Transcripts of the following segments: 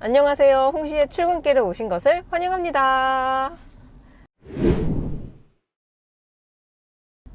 안녕하세요. 홍시의 출근길에 오신 것을 환영합니다.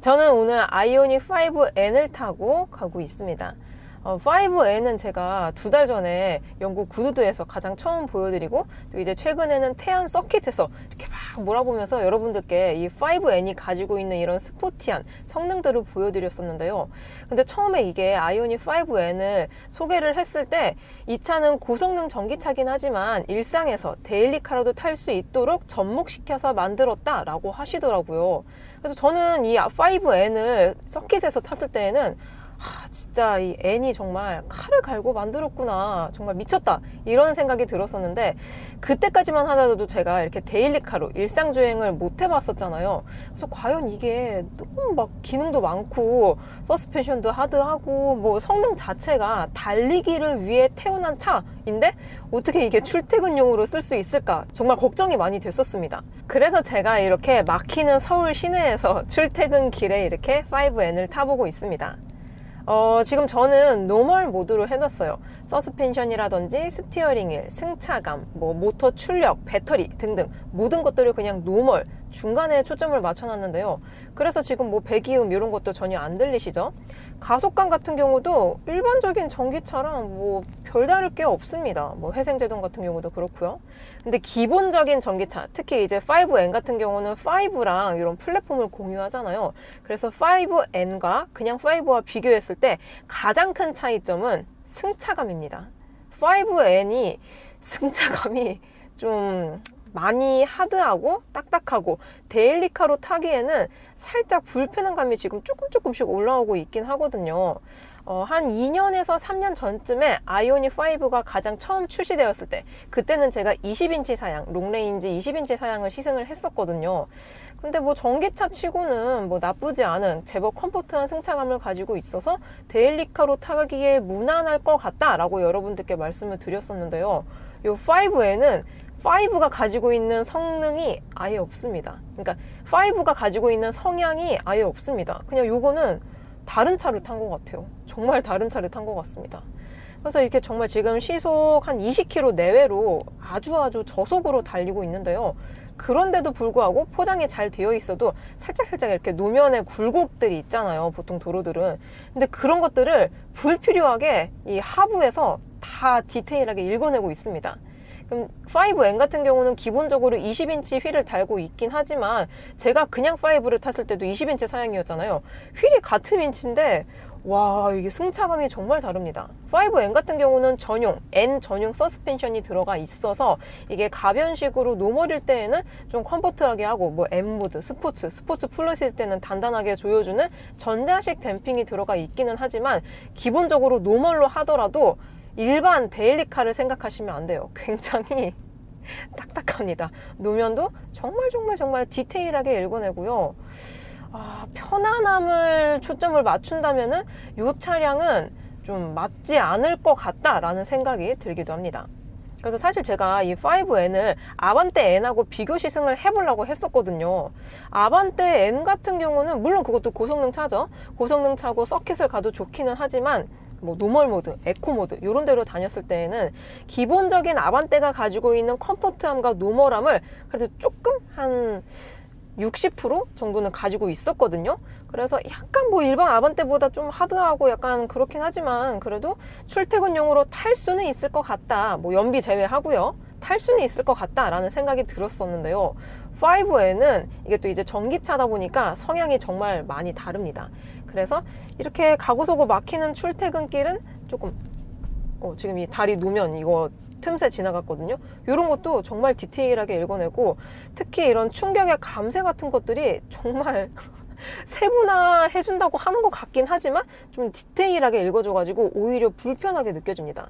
저는 오늘 아이오닉 5N을 타고 가고 있습니다. 5N은 제가 2달 전에 영국 구두드에서 가장 처음 보여드리고, 또 이제 최근에는 태안 서킷에서 이렇게 막 몰아보면서 여러분들께 이 5N이 가지고 있는 이런 스포티한 성능들을 보여드렸었는데요. 근데 처음에 이게 아이오닉 5N을 소개를 했을 때 이 차는 고성능 전기차긴 하지만 일상에서 데일리카로도 탈 수 있도록 접목시켜서 만들었다라고 하시더라고요. 그래서 저는 이 5N을 서킷에서 탔을 때에는 진짜 이 N이 정말 칼을 갈고 만들었구나, 정말 미쳤다, 이런 생각이 들었었는데, 그때까지만 하더라도 제가 이렇게 데일리카로 일상주행을 못 해봤었잖아요. 그래서 과연 이게 너무 막 기능도 많고 서스펜션도 하드하고 뭐 성능 자체가 달리기를 위해 태어난 차인데 어떻게 이게 출퇴근용으로 쓸 수 있을까, 정말 걱정이 많이 됐었습니다. 그래서 제가 이렇게 막히는 서울 시내에서 출퇴근길에 이렇게 5N을 타보고 있습니다. 지금 저는 노멀 모드로 해놨어요. 서스펜션이라든지 스티어링 휠, 승차감, 뭐 모터 출력, 배터리 등등 모든 것들을 그냥 노멀, 중간에 초점을 맞춰놨는데요. 그래서 지금 뭐 배기음 이런 것도 전혀 안 들리시죠? 가속감 같은 경우도 일반적인 전기차랑 뭐 별다를 게 없습니다. 뭐 회생제동 같은 경우도 그렇고요. 근데 기본적인 전기차, 특히 이제 5N 같은 경우는 5랑 이런 플랫폼을 공유하잖아요. 그래서 5N과 그냥 5와 비교했을 때 가장 큰 차이점은 승차감입니다. 5N이 승차감이 좀 많이 하드하고 딱딱하고 데일리카로 타기에는 살짝 불편한 감이 지금 조금씩 올라오고 있긴 하거든요. 한 2년에서 3년 전쯤에 아이오닉 5가 가장 처음 출시되었을 때, 그때는 제가 20인치 사양, 롱레인지 20인치 사양을 시승을 했었거든요. 근데 뭐 전기차 치고는 뭐 나쁘지 않은 제법 컴포트한 승차감을 가지고 있어서 데일리카로 타기에 무난할 것 같다라고 여러분들께 말씀을 드렸었는데요. 이 5N은 5가 가지고 있는 성능이 아예 없습니다. 그러니까 5가 가지고 있는 성향이 아예 없습니다. 그냥 요거는 다른 차를 탄 것 같아요. 정말 다른 차를 탄 것 같습니다. 그래서 이렇게 정말 지금 시속 한 20km 내외로 아주 저속으로 달리고 있는데요. 그런데도 불구하고 포장이 잘 되어 있어도 살짝 이렇게 노면에 굴곡들이 있잖아요, 보통 도로들은. 근데 그런 것들을 불필요하게 이 하부에서 다 디테일하게 읽어내고 있습니다. 그럼 5N 같은 경우는 기본적으로 20인치 휠을 달고 있긴 하지만, 제가 그냥 5를 탔을 때도 20인치 사양이었잖아요. 휠이 같은 인치인데 와, 이게 승차감이 정말 다릅니다. 5N 같은 경우는 N 전용 서스펜션이 들어가 있어서 이게 가변식으로 노멀일 때에는 좀 컴포트하게 하고, 뭐 M모드, 스포츠 플러스일 때는 단단하게 조여주는 전자식 댐핑이 들어가 있기는 하지만, 기본적으로 노멀로 하더라도 일반 데일리카를 생각하시면 안 돼요. 굉장히 딱딱합니다. 노면도 정말 디테일하게 읽어내고요. 편안함을 초점을 맞춘다면은 이 차량은 좀 맞지 않을 것 같다라는 생각이 들기도 합니다. 그래서 사실 제가 이 5N을 아반떼 N하고 비교 시승을 해보려고 했었거든요. 아반떼 N 같은 경우는 물론 그것도 고성능 차죠. 고성능 차고 서킷을 가도 좋기는 하지만, 뭐 노멀 모드, 에코 모드 이런 데로 다녔을 때에는 기본적인 아반떼가 가지고 있는 컴포트함과 노멀함을 그래도 조금 한 60% 정도는 가지고 있었거든요. 그래서 약간 뭐 일반 아반떼보다 좀 하드하고 약간 그렇긴 하지만, 그래도 출퇴근용으로 탈 수는 있을 것 같다, 뭐 연비 제외하고요, 탈 수는 있을 것 같다라는 생각이 들었었는데요. 5N은 이게 또 이제 전기차다 보니까 성향이 정말 많이 다릅니다. 그래서 이렇게 가고서고 막히는 출퇴근길은 조금 지금 이 다리 노면 이거 틈새 지나갔거든요. 이런 것도 정말 디테일하게 읽어내고, 특히 이런 충격의 감쇄 같은 것들이 정말 세분화해준다고 하는 것 같긴 하지만 좀 디테일하게 읽어줘가지고 오히려 불편하게 느껴집니다.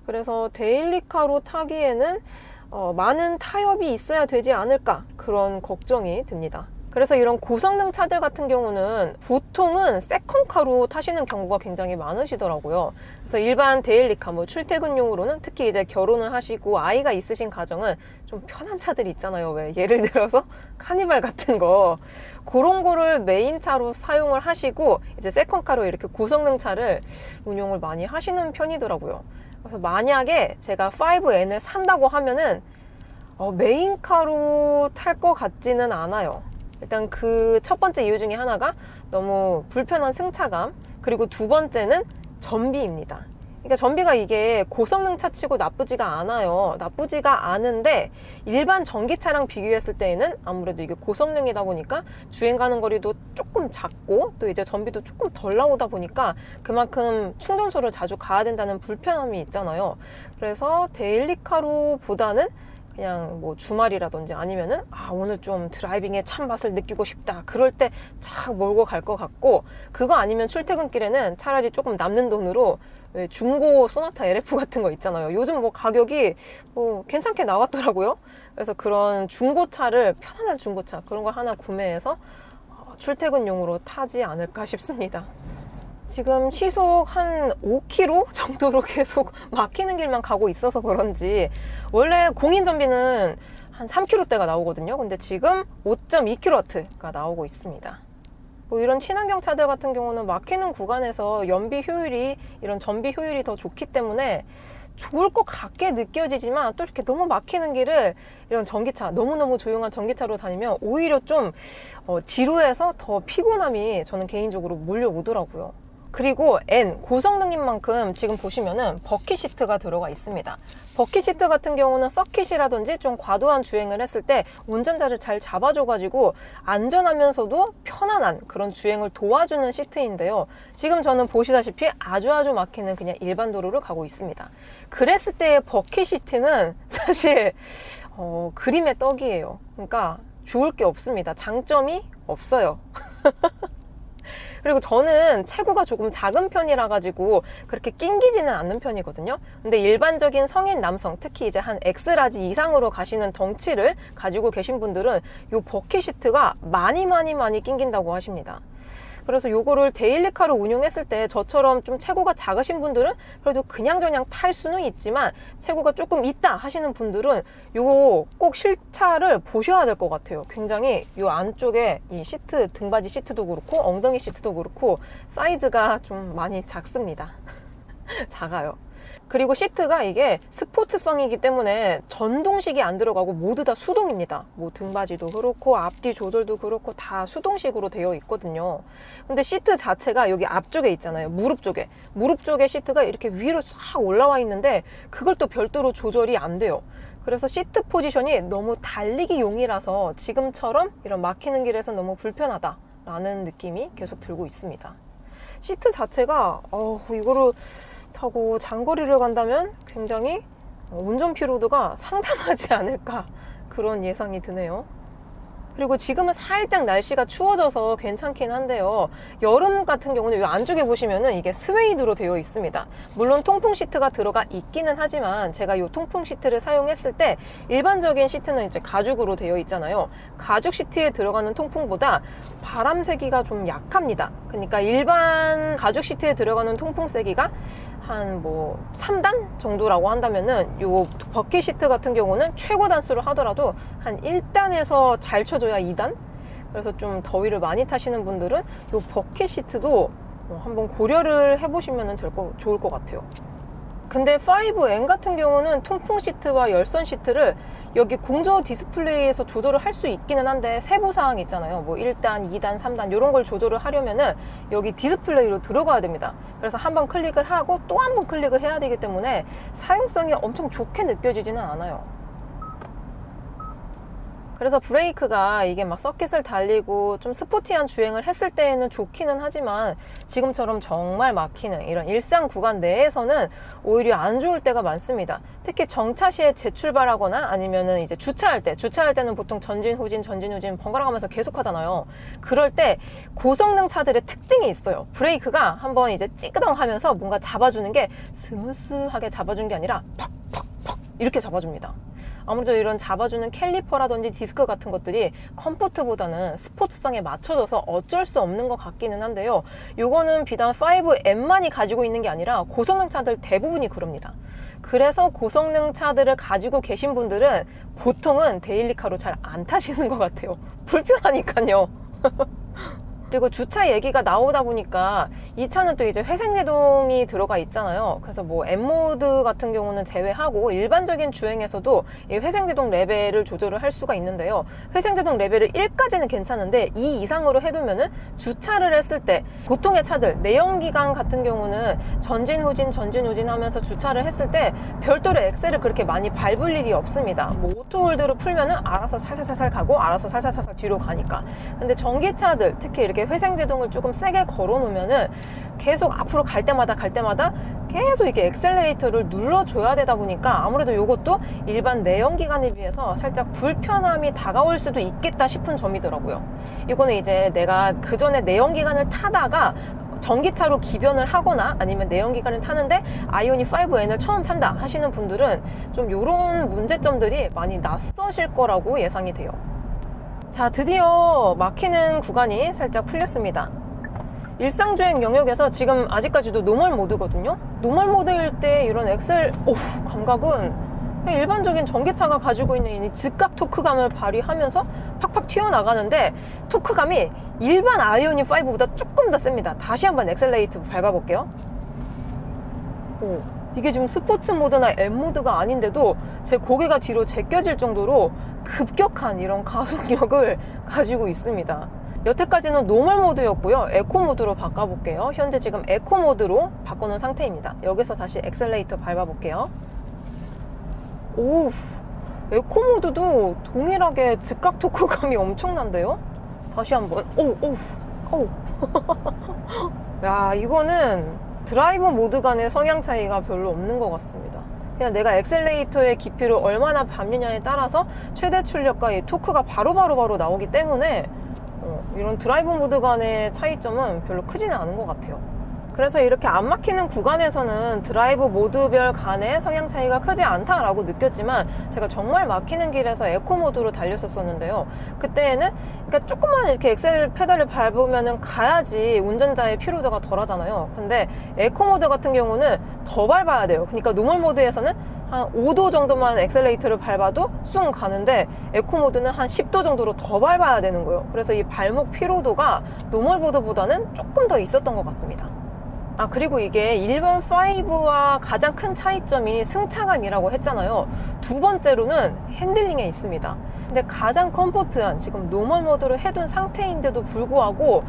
그래서 데일리카로 타기에는 많은 타협이 있어야 되지 않을까, 그런 걱정이 듭니다. 그래서 이런 고성능 차들 같은 경우는 보통은 세컨카로 타시는 경우가 굉장히 많으시더라고요. 그래서 일반 데일리카, 뭐 출퇴근용으로는, 특히 이제 결혼을 하시고 아이가 있으신 가정은 좀 편한 차들이 있잖아요. 왜 예를 들어서 카니발 같은 거, 그런 거를 메인차로 사용을 하시고 이제 세컨카로 이렇게 고성능 차를 운용을 많이 하시는 편이더라고요. 그래서 만약에 제가 5N을 산다고 하면은 메인카로 탈 것 같지는 않아요. 일단 그 첫 번째 이유 중에 하나가 너무 불편한 승차감, 그리고 두 번째는 전비입니다. 그러니까 전비가 이게 고성능 차치고 나쁘지가 않아요. 나쁘지가 않은데 일반 전기차랑 비교했을 때에는 아무래도 이게 고성능이다 보니까 주행 가는 거리도 조금 작고 또 이제 전비도 조금 덜 나오다 보니까 그만큼 충전소를 자주 가야 된다는 불편함이 있잖아요. 그래서 데일리카로보다는 그냥 뭐 주말이라든지 아니면은 오늘 좀 드라이빙의 참맛을 느끼고 싶다 그럴 때 착 몰고 갈 것 같고, 그거 아니면 출퇴근길에는 차라리 조금 남는 돈으로 왜 중고 소나타 LF 같은 거 있잖아요. 요즘 뭐 가격이 뭐 괜찮게 나왔더라고요. 그래서 그런 중고차를, 편안한 중고차 그런 거 하나 구매해서 출퇴근용으로 타지 않을까 싶습니다. 지금 시속 한 5km 정도로 계속 막히는 길만 가고 있어서 그런지, 원래 공인 전비는 한 3km대가 나오거든요. 근데 지금 5.2kW가 나오고 있습니다. 뭐 이런 친환경 차들 같은 경우는 막히는 구간에서 연비 효율이, 이런 전비 효율이 더 좋기 때문에 좋을 것 같게 느껴지지만, 또 이렇게 너무 막히는 길을 이런 전기차, 너무너무 조용한 전기차로 다니면 오히려 좀 지루해서 더 피곤함이 저는 개인적으로 몰려오더라고요. 그리고 N, 고성능인 만큼 지금 보시면은 버킷 시트가 들어가 있습니다. 버킷 시트 같은 경우는 서킷이라든지 좀 과도한 주행을 했을 때 운전자를 잘 잡아줘가지고 안전하면서도 편안한 그런 주행을 도와주는 시트인데요. 지금 저는 보시다시피 아주 막히는 그냥 일반 도로를 가고 있습니다. 그랬을 때의 버킷 시트는 사실 그림의 떡이에요. 그러니까 좋을 게 없습니다. 장점이 없어요. 그리고 저는 체구가 조금 작은 편이라 가지고 그렇게 낑기지는 않는 편이거든요. 근데 일반적인 성인 남성, 특히 이제 한 X라지 이상으로 가시는 덩치를 가지고 계신 분들은 이 버킷 시트가 많이 낑긴다고 하십니다. 그래서 요거를 데일리카로 운용했을 때 저처럼 좀 체구가 작으신 분들은 그래도 그냥저냥 탈 수는 있지만, 체구가 조금 있다 하시는 분들은 요거 꼭 실차를 보셔야 될 것 같아요. 굉장히 요 안쪽에 이 시트, 등받이 시트도 그렇고 엉덩이 시트도 그렇고 사이즈가 좀 많이 작습니다. 작아요. 그리고 시트가 이게 스포츠성이기 때문에 전동식이 안 들어가고 모두 다 수동입니다. 뭐 등받이도 그렇고 앞뒤 조절도 그렇고 다 수동식으로 되어 있거든요. 근데 시트 자체가 여기 앞쪽에 있잖아요. 무릎 쪽에 시트가 이렇게 위로 싹 올라와 있는데 그걸 또 별도로 조절이 안 돼요. 그래서 시트 포지션이 너무 달리기용이라서 지금처럼 이런 막히는 길에서 너무 불편하다라는 느낌이 계속 들고 있습니다. 시트 자체가 이거를 타고 장거리를 간다면 굉장히 운전 피로도가 상당하지 않을까, 그런 예상이 드네요. 그리고 지금은 살짝 날씨가 추워져서 괜찮긴 한데요. 여름 같은 경우는 이 안쪽에 보시면은 이게 스웨이드로 되어 있습니다. 물론 통풍 시트가 들어가 있기는 하지만 제가 이 통풍 시트를 사용했을 때 일반적인 시트는 이제 가죽으로 되어 있잖아요. 가죽 시트에 들어가는 통풍보다 바람 세기가 좀 약합니다. 그러니까 일반 가죽 시트에 들어가는 통풍 세기가 한 뭐 3단 정도라고 한다면은 요 버킷 시트 같은 경우는 최고 단수를 하더라도 한 1단에서 잘 쳐줘야 2단? 그래서 좀 더위를 많이 타시는 분들은 요 버킷 시트도 한번 고려를 해보시면 좋을 것 같아요. 근데 5N 같은 경우는 통풍 시트와 열선 시트를 여기 공조 디스플레이에서 조절을 할 수 있기는 한데 세부사항 있잖아요. 뭐 1단, 2단, 3단 이런 걸 조절을 하려면은 여기 디스플레이로 들어가야 됩니다. 그래서 한번 클릭을 하고 또 한 번 클릭을 해야 되기 때문에 사용성이 엄청 좋게 느껴지지는 않아요. 그래서 브레이크가 이게 막 서킷을 달리고 좀 스포티한 주행을 했을 때에는 좋기는 하지만 지금처럼 정말 막히는 이런 일상 구간 내에서는 오히려 안 좋을 때가 많습니다. 특히 정차 시에 재출발하거나 아니면은 이제 주차할 때는 보통 전진 후진 번갈아 가면서 계속 하잖아요. 그럴 때 고성능 차들의 특징이 있어요. 브레이크가 한번 이제 찌끄덩 하면서 뭔가 잡아주는 게 스무스하게 잡아준 게 아니라 퍽퍽퍽 이렇게 잡아줍니다. 아무래도 이런 잡아주는 캘리퍼라든지 디스크 같은 것들이 컴포트보다는 스포츠성에 맞춰져서 어쩔 수 없는 것 같기는 한데요. 요거는 비단 5N만이 가지고 있는 게 아니라 고성능 차들 대부분이 그럽니다. 그래서 고성능 차들을 가지고 계신 분들은 보통은 데일리카로 잘 안 타시는 것 같아요. 불편하니까요. 그리고 주차 얘기가 나오다 보니까 이 차는 또 이제 회생제동이 들어가 있잖아요. 그래서 뭐 M모드 같은 경우는 제외하고 일반적인 주행에서도 이 회생제동 레벨을 조절을 할 수가 있는데요. 회생제동 레벨을 1까지는 괜찮은데 2 이상으로 해두면은 주차를 했을 때 보통의 차들 내연기관 같은 경우는 전진 후진 하면서 주차를 했을 때 별도로 엑셀을 그렇게 많이 밟을 일이 없습니다. 뭐 오토홀드로 풀면은 알아서 살살살살 가고 알아서 살살살살 뒤로 가니까. 근데 전기차들 특히 이렇게 회생제동을 조금 세게 걸어 놓으면은 계속 앞으로 갈 때마다 계속 이렇게 엑셀레이터를 눌러줘야 되다 보니까 아무래도 이것도 일반 내연기관에 비해서 살짝 불편함이 다가올 수도 있겠다 싶은 점이더라고요. 이거는 이제 내가 그 전에 내연기관을 타다가 전기차로 기변을 하거나 아니면 내연기관을 타는데 아이오닉 5N을 처음 탄다 하시는 분들은 좀 이런 문제점들이 많이 낯서실 거라고 예상이 돼요. 자, 드디어 막히는 구간이 살짝 풀렸습니다. 일상주행 영역에서 지금 아직까지도 노멀 모드거든요. 노멀 모드일 때 이런 엑셀 감각은 일반적인 전기차가 가지고 있는 이 즉각 토크감을 발휘하면서 팍팍 튀어나가는데 토크감이 일반 아이오닉 5보다 조금 더 셉니다. 다시 한번 엑셀레이터 밟아볼게요. 이게 지금 스포츠 모드나 M 모드가 아닌데도 제 고개가 뒤로 제껴질 정도로 급격한 이런 가속력을 가지고 있습니다. 여태까지는 노멀 모드였고요. 에코 모드로 바꿔볼게요. 현재 지금 에코 모드로 바꿔놓은 상태입니다. 여기서 다시 엑셀레이터 밟아볼게요. 오, 에코 모드도 동일하게 즉각 토크감이 엄청난데요? 다시 한번. 야, 이거는 드라이브 모드 간의 성향 차이가 별로 없는 것 같습니다. 그냥 내가 엑셀레이터의 깊이를 얼마나 밟느냐에 따라서 최대 출력과 이 토크가 바로 나오기 때문에 이런 드라이브 모드 간의 차이점은 별로 크지는 않은 것 같아요. 그래서 이렇게 안 막히는 구간에서는 드라이브 모드별 간의 성향 차이가 크지 않다라고 느꼈지만 제가 정말 막히는 길에서 에코 모드로 달렸었는데요. 그때는 그러니까 조금만 이렇게 엑셀 페달을 밟으면 가야지 운전자의 피로도가 덜 하잖아요. 근데 에코 모드 같은 경우는 더 밟아야 돼요. 그러니까 노멀 모드에서는 한 5도 정도만 엑셀레이터를 밟아도 쑥 가는데 에코 모드는 한 10도 정도로 더 밟아야 되는 거예요. 그래서 이 발목 피로도가 노멀 모드보다는 조금 더 있었던 것 같습니다. 그리고 이게 일반 5와 가장 큰 차이점이 승차감이라고 했잖아요. 두 번째로는 핸들링에 있습니다. 근데 가장 컴포트한 지금 노멀 모드를 해둔 상태인데도 불구하고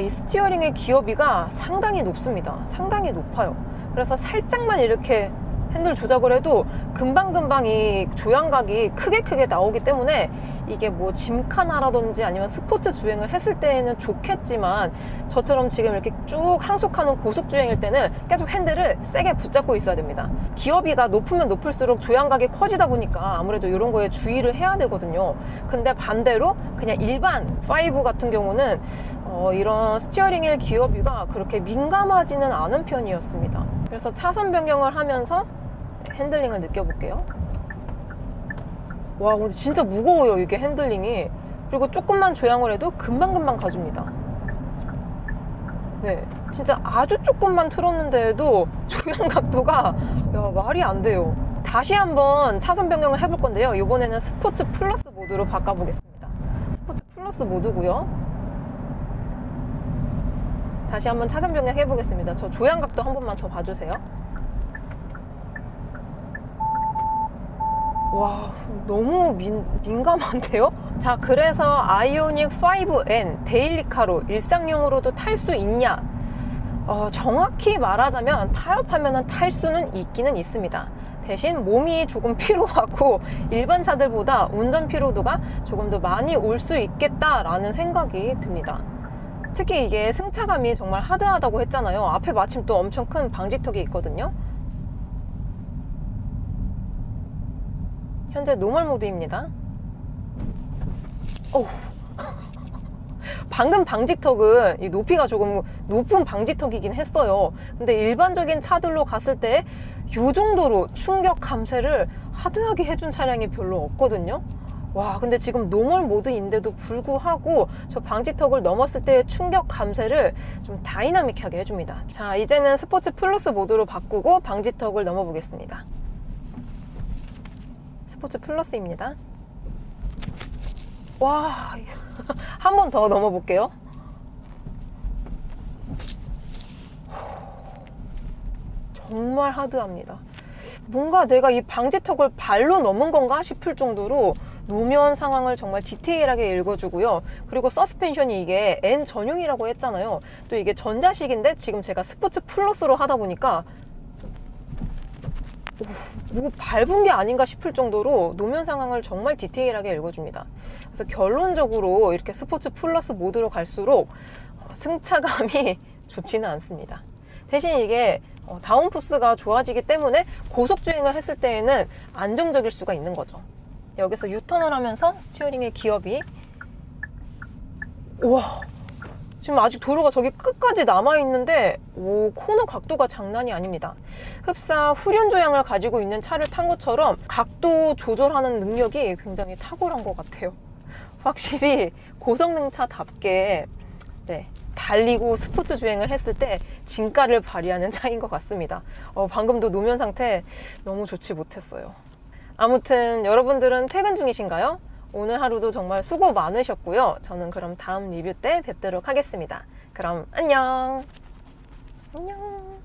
이 스티어링의 기어비가 상당히 높습니다. 상당히 높아요. 그래서 살짝만 이렇게 핸들 조작을 해도 금방금방 이 조향각이 크게 나오기 때문에 이게 뭐 짐카나라든지 아니면 스포츠 주행을 했을 때는 좋겠지만 저처럼 지금 이렇게 쭉 항속하는 고속 주행일 때는 계속 핸들을 세게 붙잡고 있어야 됩니다. 기어비가 높으면 높을수록 조향각이 커지다 보니까 아무래도 이런 거에 주의를 해야 되거든요. 근데 반대로 그냥 일반 5 같은 경우는 이런 스티어링 휠 기어비가 그렇게 민감하지는 않은 편이었습니다. 그래서 차선 변경을 하면서 핸들링을 느껴볼게요. 와, 근데 진짜 무거워요, 이게 핸들링이. 그리고 조금만 조향을 해도 금방금방 가줍니다. 네, 진짜 아주 조금만 틀었는데도 조향 각도가 말이 안 돼요. 다시 한번 차선 변경을 해볼 건데요. 이번에는 스포츠 플러스 모드로 바꿔보겠습니다. 스포츠 플러스 모드고요. 다시 한번 차선 변경 해보겠습니다. 저 조향 각도 한 번만 더 봐주세요. 와, 너무 민감한데요? 자, 그래서 아이오닉 5N 데일리카로 일상용으로도 탈 수 있냐? 정확히 말하자면 타협하면 탈 수는 있기는 있습니다. 대신 몸이 조금 피로하고 일반 차들보다 운전 피로도가 조금 더 많이 올 수 있겠다라는 생각이 듭니다. 특히 이게 승차감이 정말 하드하다고 했잖아요. 앞에 마침 또 엄청 큰 방지턱이 있거든요. 현재 노멀 모드입니다. 방금 방지턱은 이 높이가 조금 높은 방지턱이긴 했어요. 근데 일반적인 차들로 갔을 때 이 정도로 충격 감쇄를 하드하게 해준 차량이 별로 없거든요. 와, 근데 지금 노멀 모드인데도 불구하고 저 방지턱을 넘었을 때의 충격 감쇄를 좀 다이나믹하게 해줍니다. 자, 이제는 스포츠 플러스 모드로 바꾸고 방지턱을 넘어보겠습니다. 스포츠 플러스입니다. 와, 한 번 더 넘어볼게요. 정말 하드합니다. 뭔가 내가 이 방지턱을 발로 넘은 건가 싶을 정도로 노면 상황을 정말 디테일하게 읽어주고요. 그리고 서스펜션이 이게 N 전용이라고 했잖아요. 또 이게 전자식인데 지금 제가 스포츠 플러스로 하다 보니까 뭐 밟은 게 아닌가 싶을 정도로 노면 상황을 정말 디테일하게 읽어줍니다. 그래서 결론적으로 이렇게 스포츠 플러스 모드로 갈수록 승차감이 좋지는 않습니다. 대신 이게 다운포스가 좋아지기 때문에 고속주행을 했을 때에는 안정적일 수가 있는 거죠. 여기서 유턴을 하면서 스티어링의 기업이, 우와, 지금 아직 도로가 저기 끝까지 남아있는데 코너 각도가 장난이 아닙니다. 흡사 후륜 조향을 가지고 있는 차를 탄 것처럼 각도 조절하는 능력이 굉장히 탁월한 것 같아요. 확실히 고성능차답게 달리고 스포츠 주행을 했을 때 진가를 발휘하는 차인 것 같습니다. 방금도 노면 상태 너무 좋지 못했어요. 아무튼 여러분들은 퇴근 중이신가요? 오늘 하루도 정말 수고 많으셨고요. 저는 그럼 다음 리뷰 때 뵙도록 하겠습니다. 그럼 안녕. 안녕.